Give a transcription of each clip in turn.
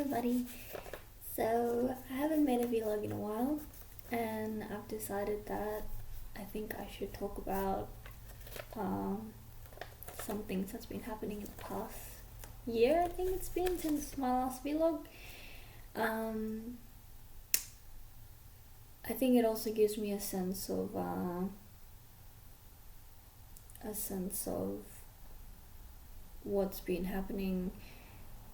everybody. So I haven't made a vlog in a while, and I've decided that I think I should talk about some things that's been happening in the past year. I think it's been since my last vlog. I think it also gives me a sense of what's been happening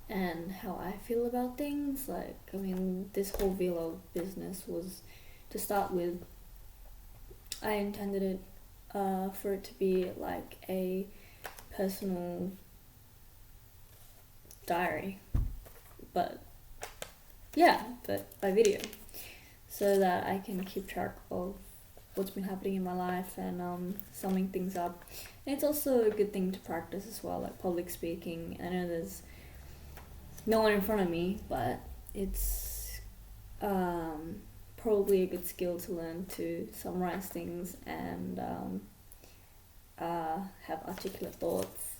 and how I feel about things. Like, I mean, this whole vlog business was, to start with, I intended it for it to be like a personal diary, but by video, so that I can keep track of what's been happening in my life and summing things up. And it's also a good thing to practice as well, like public speaking. I know there's no one in front of me, but it's probably a good skill to learn to summarize things and have articulate thoughts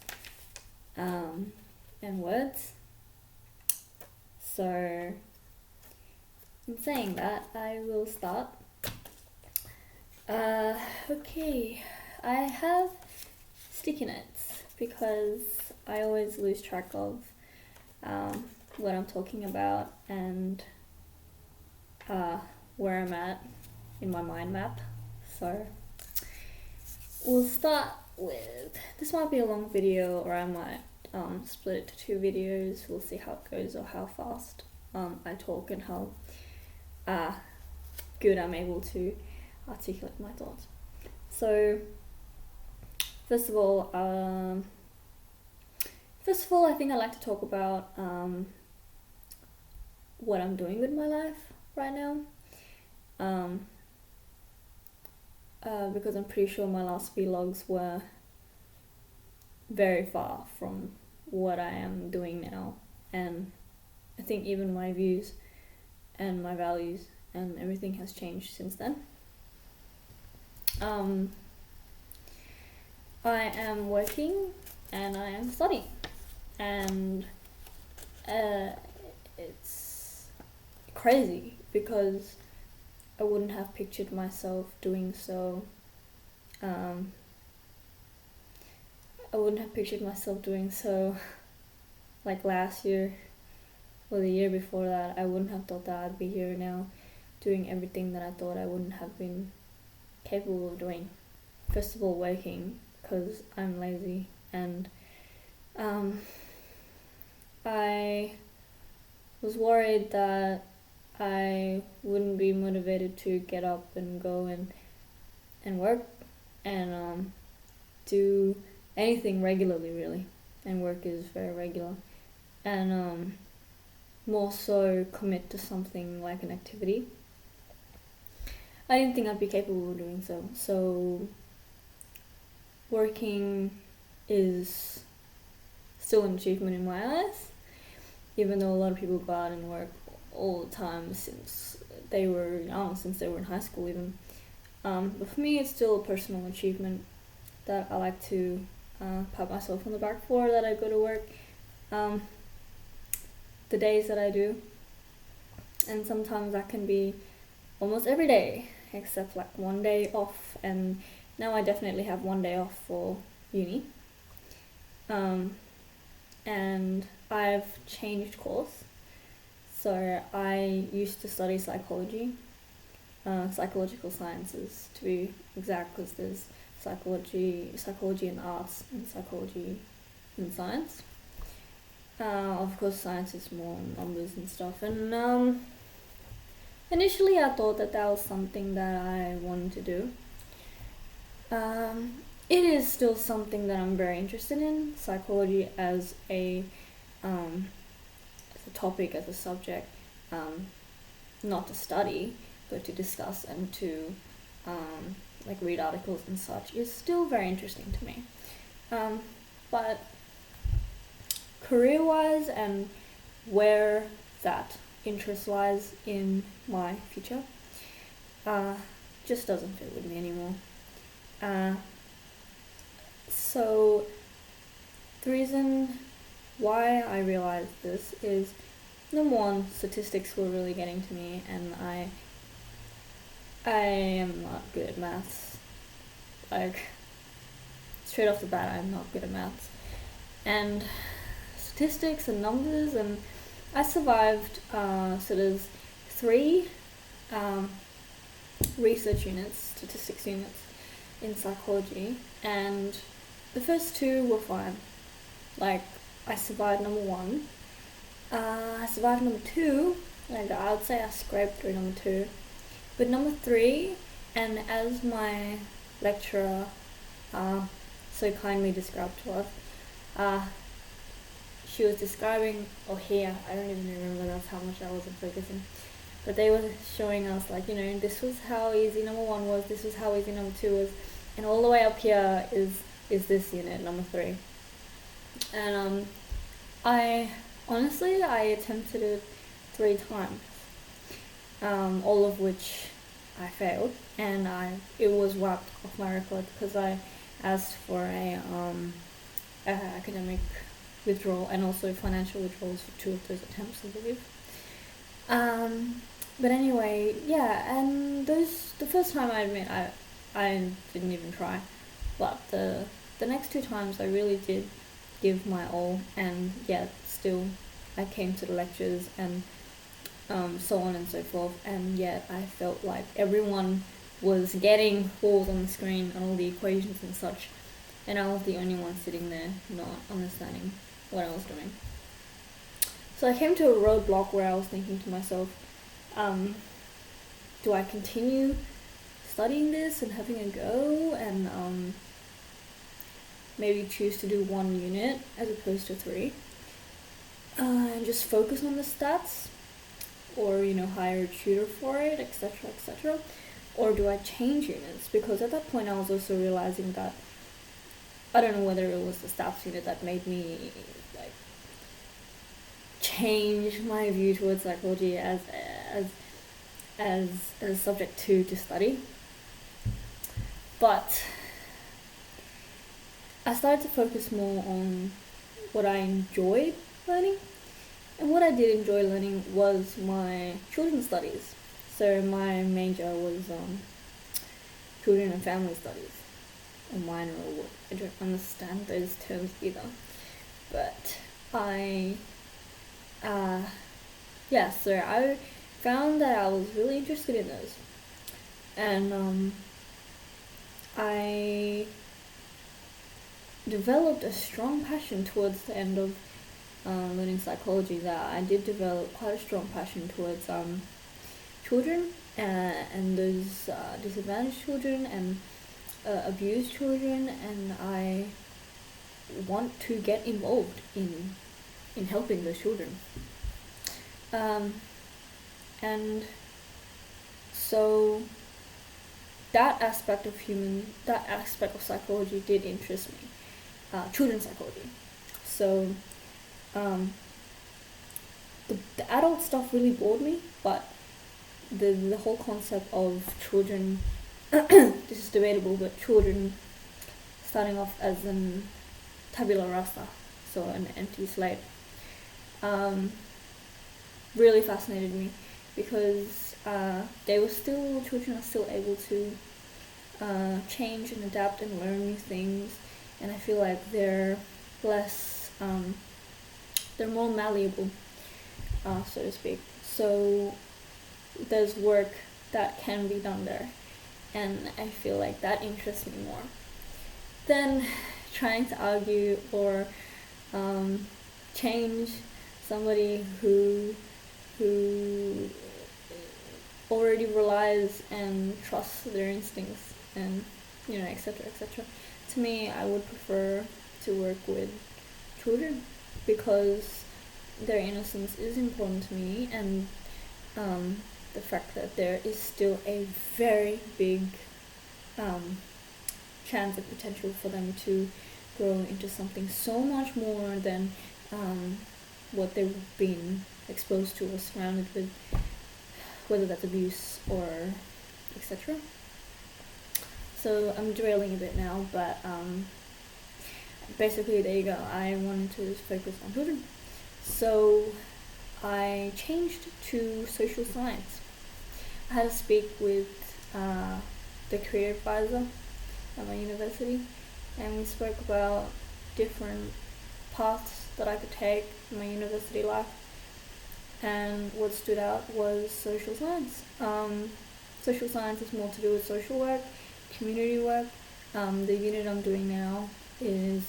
and words. So in saying that, I will start. Okay, I have sticky notes because I always lose track of what I'm talking about and where I'm at in my mind map. So we'll start with, this might be a long video, or I might split it to 2 videos. We'll see how it goes, or how fast I talk and how good I'm able to articulate my thoughts. So first of all, I think I'd like to talk about what I'm doing with my life right now, because I'm pretty sure my last vlogs were very far from what I am doing now, and I think even my views and my values and everything has changed since then. I am working and I am studying, and it's crazy because I wouldn't have pictured myself doing so. Like last year or the year before that. I wouldn't have thought that I'd be here now doing everything that I thought I wouldn't have been capable of doing. First of all, working, because I'm lazy, and I was worried that I wouldn't be motivated to get up and go and work and do anything regularly, really. And work is very regular. And more so commit to something like an activity. I didn't think I'd be capable of doing so. So working is still an achievement in my eyes, even though a lot of people go out and work all the time since they were young, since they were in high school even. But for me, it's still a personal achievement that I like to pat myself on the back for, that I go to work the days that I do. And sometimes that can be almost every day, except like one day off, and now I definitely have one day off for uni. And I've changed course. So I used to study psychology, psychological sciences to be exact, because there's psychology in arts, and psychology in science. Of course, science is more numbers and stuff, and initially I thought that was something that I wanted to do. It is still something that I'm very interested in, psychology as a topic, as a subject, not to study, but to discuss and to like read articles and such, is still very interesting to me. But career-wise and where that interest lies in my future just doesn't fit with me anymore. So the reason why I realized this is number one, statistics were really getting to me, and I am not good at maths. Like, straight off the bat, I'm not good at maths. And statistics and numbers, and I survived, so there's 3 research units, statistics units in psychology, and the first 2 were fine. Like, I survived number 1. I survived number 2, like I would say I scraped through number 2. But number 3, and as my lecturer so kindly described to us, she was describing, or here, I don't even remember, that's how much I wasn't focusing, but they were showing us, like, this was how easy number 1 was, this was how easy number 2 was, and all the way up here is this unit, number 3. And I attempted it 3 times, all of which I failed, and it was wiped off my record because I asked for a academic withdrawal and also financial withdrawals for 2 of those attempts, I believe. But anyway, yeah, and the first time I admit I didn't even try, but the next 2 times I really did give my all, and yet still I came to the lectures and so on and so forth, and yet I felt like everyone was getting balls on the screen and all the equations and such, and I was the only one sitting there not understanding what I was doing. So I came to a roadblock where I was thinking to myself, do I continue studying this and having a go and maybe choose to do 1 unit as opposed to 3, and just focus on the stats, or hire a tutor for it, etc., etc., or do I change units? Because at that point I was also realizing that I don't know whether it was the stats unit that made me like change my view towards psychology as a subject to study, but I started to focus more on what I enjoyed learning, and what I did enjoy learning was my children's studies. So my major was children and family studies, or minor, or what. I don't understand those terms either, but so I found that I was really interested in those, and I developed a strong passion towards the end of learning psychology, that I did develop quite a strong passion towards children and those disadvantaged children and abused children, and I want to get involved in helping those children. And so that aspect of psychology did interest me, children's psychology. So the adult stuff really bored me, but the whole concept of children, this is debatable, but children starting off as an tabula rasa, so an empty slate, really fascinated me, because children are still able to change and adapt and learn new things, and I feel like they're less, they're more malleable, so to speak. So there's work that can be done there, and I feel like that interests me more than trying to argue or change somebody who already relies and trusts their instincts, and etc., etc. To me, I would prefer to work with children, because their innocence is important to me, and the fact that there is still a very big chance and potential for them to grow into something so much more than what they've been exposed to or surrounded with, whether that's abuse or etc. So I'm derailing a bit now, but basically there you go. I wanted to focus on children. So I changed to social science. I had to speak with the career advisor at my university, and we spoke about different paths that I could take in my university life. And what stood out was social science. Social science is more to do with social work, community work. The unit I'm doing now is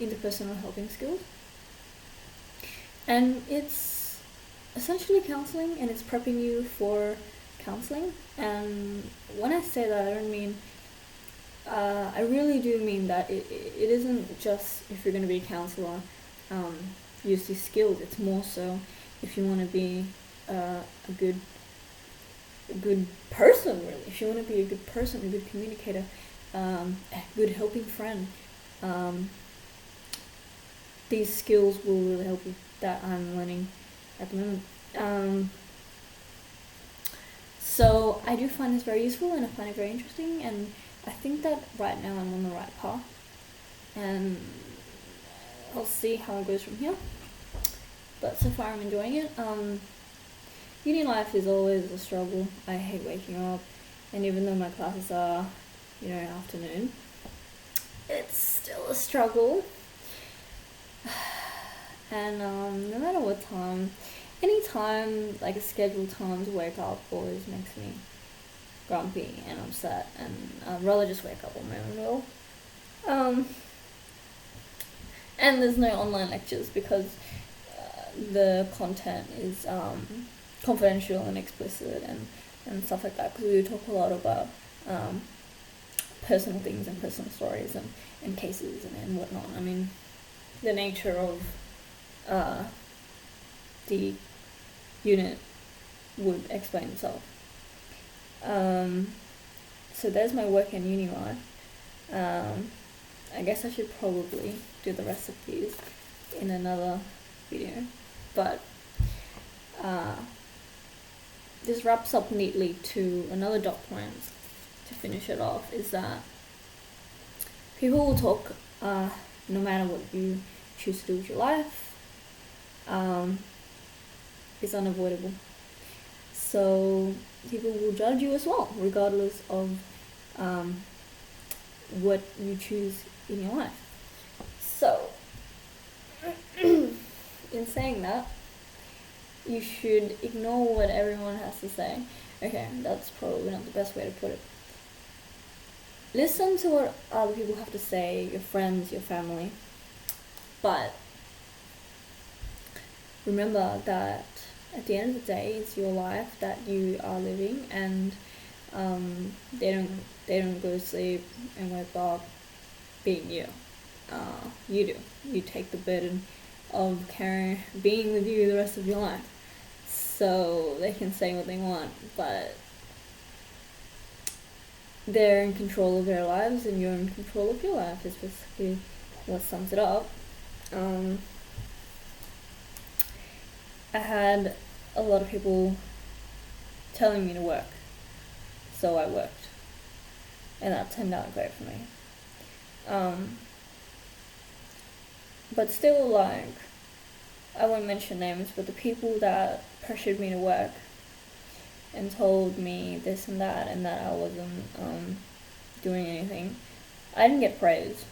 interpersonal helping skills, and it's essentially counselling, and it's prepping you for counselling. And when I say that, I don't mean I really do mean that it isn't just if you're going to be a counsellor, use these skills. It's more so if you want to be a good person, really. If you want to be a good person, a good communicator, a good helping friend, these skills will really help you, that I'm learning at the moment. So I do find this very useful, and I find it very interesting, and I think that right now I'm on the right path, and I'll see how it goes from here. But so far I'm enjoying it. Uni life is always a struggle. I hate waking up, and even though my classes are, afternoon, it's still a struggle. And no matter what time, any time, like a scheduled time to wake up always makes me grumpy and upset, and I'd rather just wake up on my own will. And there's no online lectures because the content is confidential and explicit and stuff like that, because we do talk a lot about personal things and personal stories and cases and whatnot. I mean, the nature of the unit would explain itself. So there's my work in uni life. I guess I should probably do the rest of these in another video, but this wraps up neatly to another dot point to finish it off, is that people will talk no matter what you choose to do with your life. Is unavoidable. So people will judge you as well, regardless of what you choose in your life. So, in saying that, you should ignore what everyone has to say. Okay, that's probably not the best way to put it. Listen to what other people have to say, your friends, your family, but remember that at the end of the day, it's your life that you are living, and they don't go to sleep and wake up being you. You do. You take the burden of being with you the rest of your life. So they can say what they want, but they're in control of their lives, and you're in control of your life. Is basically what sums it up. I had a lot of people telling me to work, so I worked, and that turned out great for me. But still, like, I won't mention names, but the people that pressured me to work and told me this and that I wasn't doing anything, I didn't get praise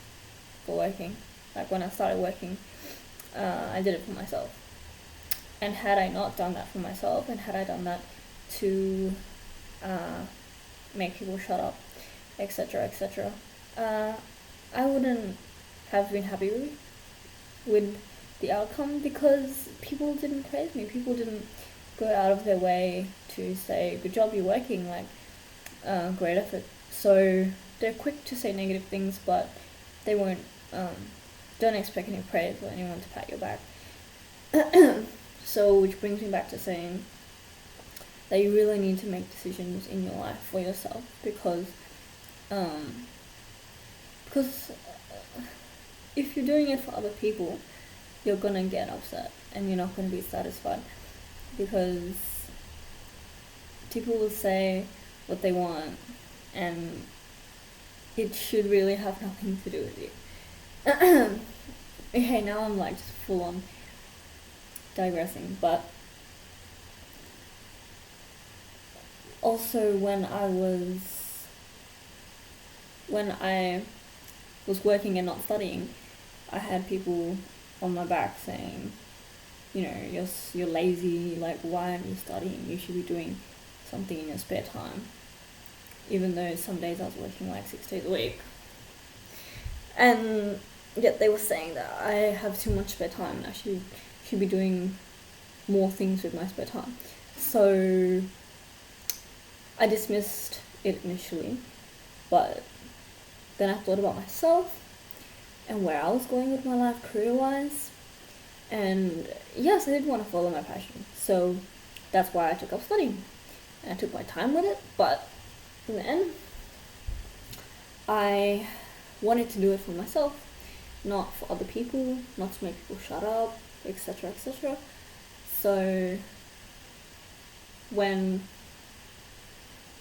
for working. Like, when I started working, I did it for myself. And had I not done that for myself, and had I done that to make people shut up, etc., etc., I wouldn't have been happy with the outcome, because people didn't praise me. People didn't go out of their way to say, good job, you're working, like, great effort. So they're quick to say negative things, but they won't, don't expect any praise or anyone to pat your back. So, which brings me back to saying that you really need to make decisions in your life for yourself, because if you're doing it for other people, you're gonna get upset and you're not gonna be satisfied, because people will say what they want, and it should really have nothing to do with you. Okay, now I'm like just full on digressing, but also when I was working and not studying, I had people on my back saying, you know, you're lazy, like why aren't you studying? You should be doing something in your spare time. Even though some days I was working like 6 days a week. And yet they were saying that I have too much spare time and I should be doing more things with my spare time. So I dismissed it initially, but then I thought about myself and where I was going with my life career-wise, and yes, I did want to follow my passion, so that's why I took up studying. And I took my time with it, but in the end, I wanted to do it for myself, not for other people, not to make people shut up, etc., etc. So when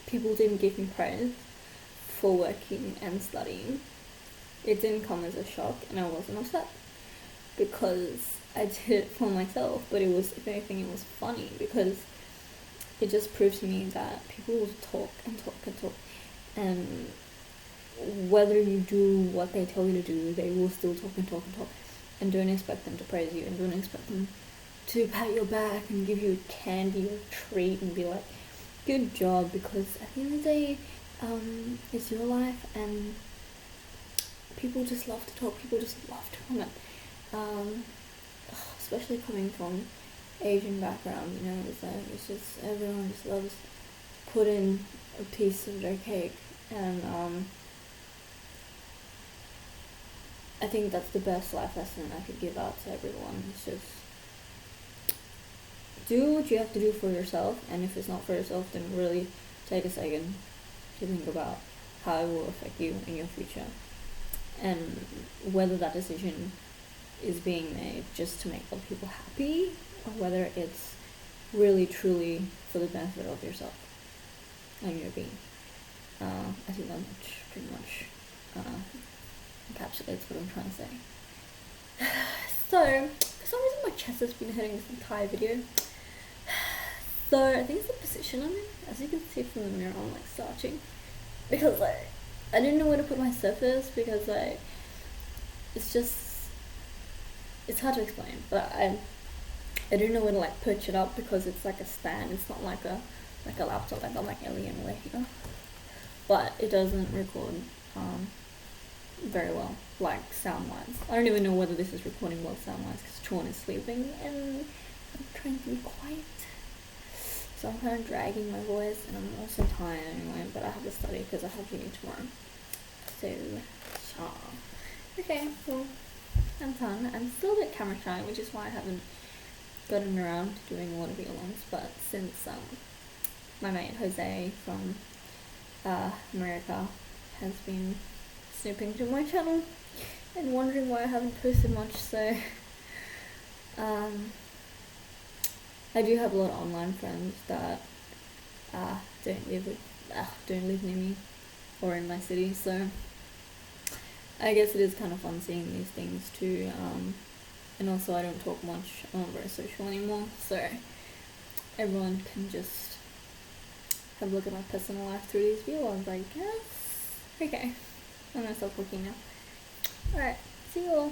people didn't give me praise for working and studying, it didn't come as a shock, and I wasn't upset because I did it for myself. But it was, if anything, it was funny because it just proved to me that people will talk and talk and talk, and whether you do what they tell you to do, they will still talk and talk and talk, and don't expect them to praise you, and don't expect them to pat your back and give you a candy or a treat and be like, good job, because at the end of the day, it's your life, and people just love to talk, people just love to comment, especially coming from Asian background, you know, it's just, everyone just loves to put in a piece of their cake, and I think that's the best life lesson I could give out to everyone. It's just do what you have to do for yourself, and if it's not for yourself, then really take a second to think about how it will affect you in your future, and whether that decision is being made just to make other people happy, or whether it's really truly for the benefit of yourself and your being. I think that pretty much encapsulates what I'm trying to say. So, for some reason my chest has been hurting this entire video. So, I think it's the position I'm in. As you can see from the mirror, I'm like starching. Because like, I didn't know where to put my surface because like, it's hard to explain, but I didn't know where to like perch it up because it's like a stand. It's not like a laptop. I'm like Alienware here, but it doesn't record very well, like sound wise. I don't even know whether this is recording well sound wise because Sean is sleeping and I'm trying to be quiet. So I'm kind of dragging my voice, and I'm also tired anyway, but I have to study because I have uni tomorrow. So, okay, well, I'm done. I'm still a bit camera shy, which is why I haven't gotten around to doing a lot of vlogs, but since my mate Jose from America has been snooping through my channel and wondering why I haven't posted much, so I do have a lot of online friends that don't live near me or in my city, so I guess it is kind of fun seeing these things too. And also I don't talk much, I'm not very social anymore, so everyone can just have a look at my personal life through these vlogs, I guess. Okay, I'm gonna stop talking now. Alright, see you all.